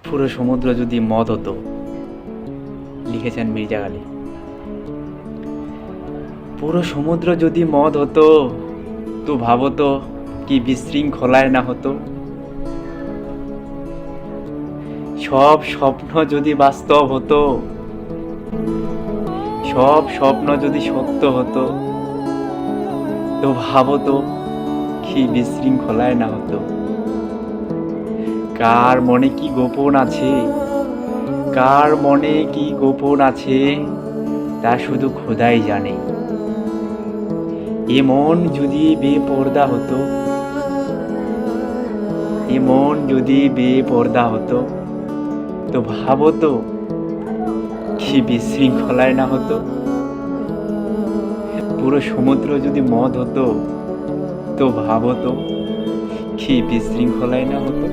পুরো সমুদ্র যদি মদ হতো, লিখেছেন মির্জা গালি। পুরো সমুদ্র যদি মদ হতো, তো ভাবো তো কি বিশৃঙ্খলায় না হতো। সব স্বপ্ন যদি বাস্তব হতো, সব স্বপ্ন যদি সত্য হতো, তো ভাবো তো কি বিশৃঙ্খলায় না হতো। কার মনে কি গোপন আছে, কার মনে কি গোপন আছে, তা শুধু খোদাই জানে। এ মন যদি বেপরদা হতো, এ মন যদি বেপরদা হতো, তো ভাবো তো কি বিশৃঙ্খলায় না হতো। পুরো সমুদ্র যদি মদ হতো, তো ভাবো তো কি বিশৃঙ্খলায় না হতো।